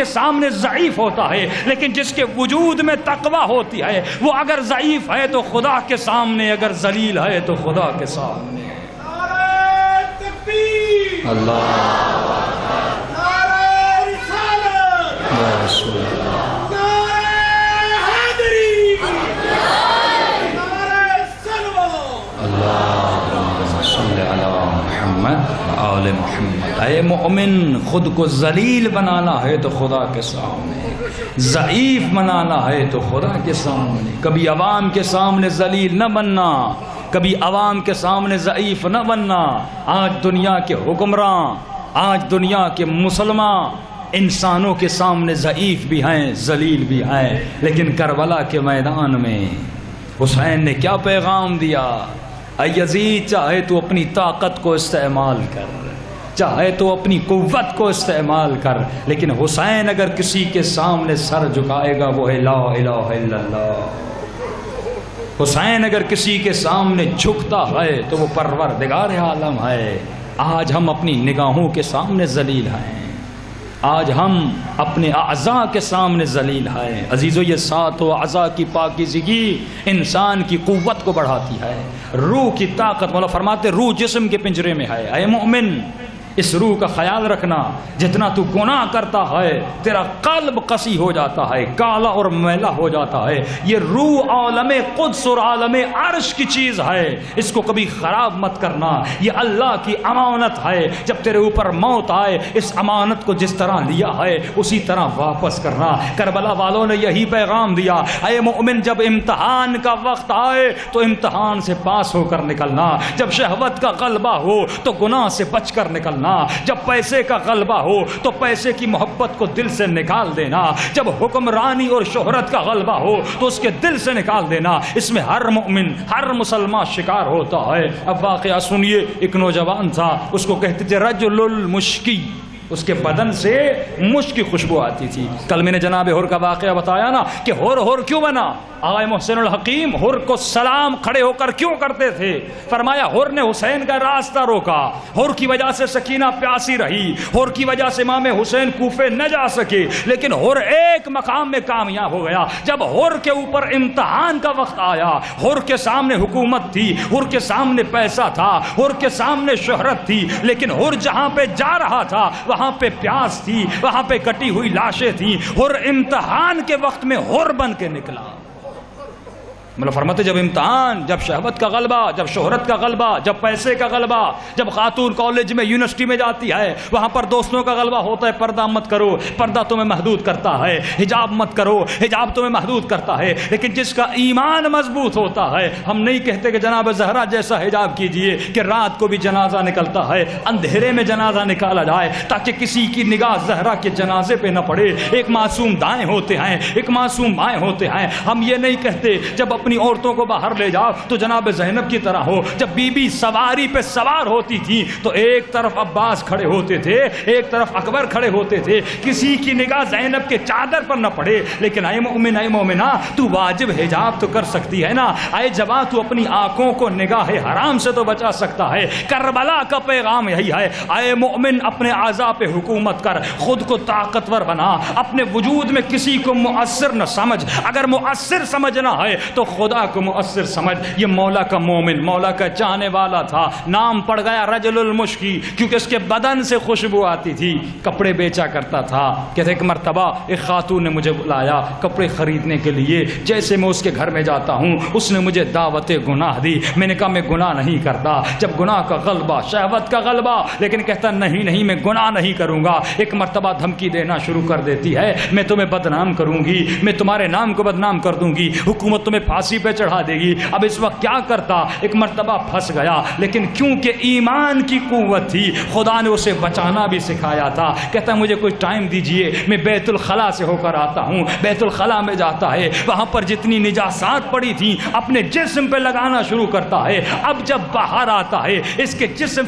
کے سامنے ضعیف ہوتا ہے، لیکن جس کے وجود میں تقوی ہوتی ہے وہ اگر ضعیف ہے تو خدا کے سامنے، اگر ذلیل ہے تو خدا کے سامنے۔ نعرہ تکبیر، اللہ نعرہ رسالت، یا رسول اللہ، نعرہ حیدری، نعرہ سلوہ۔ اللہم صلی علی محمد آل محمد۔ اے مومن، خود کو ذلیل بنانا ہے تو خدا کے سامنے، ضعیف بنانا ہے تو خدا کے سامنے۔ کبھی عوام کے سامنے ذلیل نہ بننا، کبھی عوام کے سامنے ضعیف نہ بننا۔ آج دنیا کے حکمراں، آج دنیا کے مسلمان انسانوں کے سامنے ضعیف بھی ہیں، ذلیل بھی ہیں، لیکن کربلا کے میدان میں حسین نے کیا پیغام دیا؟ اے یزید، چاہے تو اپنی طاقت کو استعمال کر، چاہے تو اپنی قوت کو استعمال کر، لیکن حسین اگر کسی کے سامنے سر جھکائے گا وہ ہے لا الہ الا اللہ۔ حسین اگر کسی کے سامنے جھکتا ہے تو وہ پروردگار عالم ہے۔ آج ہم اپنی نگاہوں کے سامنے ذلیل ہیں، آج ہم اپنے اعضاء کے سامنے ذلیل ہیں۔ عزیزو، یہ ساتوں اعضاء کی پاکیزگی انسان کی قوت کو بڑھاتی ہے، روح کی طاقت۔ مولا فرماتے روح جسم کے پنجرے میں ہے۔ اے مومن، اس روح کا خیال رکھنا، جتنا تو گناہ کرتا ہے تیرا قلب قسی ہو جاتا ہے، کالا اور میلا ہو جاتا ہے۔ یہ روح عالم قدس اور عالم عرش کی چیز ہے، اس کو کبھی خراب مت کرنا، یہ اللہ کی امانت ہے۔ جب تیرے اوپر موت آئے اس امانت کو جس طرح لیا ہے اسی طرح واپس کرنا۔ کربلا والوں نے یہی پیغام دیا، اے مومن، جب امتحان کا وقت آئے تو امتحان سے پاس ہو کر نکلنا، جب شہوت کا غلبہ ہو تو گناہ سے بچ کر نکلنا، جب پیسے کا غلبہ ہو تو پیسے کی محبت کو دل سے نکال دینا، جب حکمرانی اور شہرت کا غلبہ ہو تو اس کے دل سے نکال دینا۔ اس میں ہر مومن، ہر مسلمان شکار ہوتا ہے۔ اب واقعہ سنیے، ایک نوجوان تھا، اس کو کہتے تھے رجل المشکی، اس کے بدن سے مشک کی خوشبو آتی تھی۔ کل میں نے جناب ہر کا واقعہ بتایا نا کہ ہر کیوں بنا۔ آقا محسن الحکیم ہر کو سلام کھڑے ہو کر کیوں کرتے تھے؟ فرمایا ہر نے حسین کا راستہ روکا، ہر کی وجہ سے سکینہ پیاسی رہی، ہر کی وجہ سے امام حسین کوفے نہ جا سکے، لیکن ہر ایک مقام میں کامیاب ہو گیا۔ جب ہر کے اوپر امتحان کا وقت آیا، ہر کے سامنے حکومت تھی، ہر کے سامنے پیسہ تھا، ہر کے سامنے شہرت تھی، لیکن ہر جہاں پہ جا رہا تھا وہاں پہ پیاس تھی، وہاں پہ کٹی ہوئی لاشیں تھیں۔ ہر امتحان کے وقت میں ہر بن کے نکلا۔ مطلب فرماتے جب امتحان، جب شہوت کا غلبہ، جب شہرت کا غلبہ، جب پیسے کا غلبہ، جب خاتون کالج میں یونیورسٹی میں جاتی ہے وہاں پر دوستوں کا غلبہ ہوتا ہے، پردہ مت کرو، پردہ تمہیں محدود کرتا ہے، حجاب مت کرو، حجاب تمہیں محدود کرتا ہے۔ لیکن جس کا ایمان مضبوط ہوتا ہے، ہم نہیں کہتے کہ جناب زہرا جیسا حجاب کیجئے کہ رات کو بھی جنازہ نکلتا ہے، اندھیرے میں جنازہ نکالا جائے تاکہ کسی کی نگاہ زہرا کے جنازے پہ نہ پڑے۔ ایک معصوم دائیں ہوتے ہیں، ایک معصوم بائیں ہوتے ہیں۔ ہم یہ نہیں کہتے جب اپنی عورتوں کو باہر لے جاؤ تو جناب زینب کی طرح ہو۔ جب بی بی سواری پہ سوار ہوتی تھی تو ایک طرف عباس کھڑے ہوتے تھے، ایک طرف اکبر کھڑے ہوتے تھے، کسی کی نگاہ زینب کے چادر پر نہ پڑے۔ لیکن اے مومن، اے مومنہ، تو واجب حجاب تو کر سکتی ہے نا۔ اے جوان، تو اپنی آنکھوں کو نگاہ حرام سے تو بچا سکتا ہے۔ کربلا کا پیغام یہی ہے، اے مومن، اپنے اعضاء پہ حکومت کر، خود کو طاقتور بنا، اپنے وجود میں کسی کو مؤثر نہ سمجھ۔ اگر مؤثر سمجھنا ہے تو خدا کو مؤثر سمجھ۔ یہ مولا کا مومن، مولا کا چاہنے والا تھا، نام پڑ گیا رجل المشکی، کیونکہ اس کے بدن سے خوشبو آتی تھی۔ کپڑے بیچا کرتا تھا۔ کہتے ایک مرتبہ ایک خاتون نے مجھے بلایا کپڑے خریدنے کے لیے، جیسے میں اس کے گھر میں جاتا ہوں اس نے مجھے دعوت گناہ دی۔ میں نے کہا میں گناہ نہیں کرتا۔ جب گناہ کا غلبہ، شہوت کا غلبہ، لیکن کہتا نہیں میں گناہ نہیں کروں گا۔ ایک مرتبہ دھمکی دینا شروع کر دیتی ہے، میں تمہیں بدنام کروں گی، میں تمہارے نام کو بدنام کر دوں گی، حکومت تمہیں پھانسی پہ چڑھا دے گی۔ اب اس وقت کیا کرتا؟ ایک مرتبہ پھنس گیا، لیکن کیونکہ ایمان کی قوت تھی خدا نے اسے بچانا بھی سکھایا تھا۔ کہتا مجھے کوئی ٹائم دیجئے، میں بیت الخلا سے ہو کر آتا ہوں۔ بیت الخلا میں جاتا ہے، وہاں پر جتنی نجاسات پڑی تھی اپنے جسم پہ لگانا شروع کرتا ہے۔ اب جب باہر آتا ہے اس کے جسم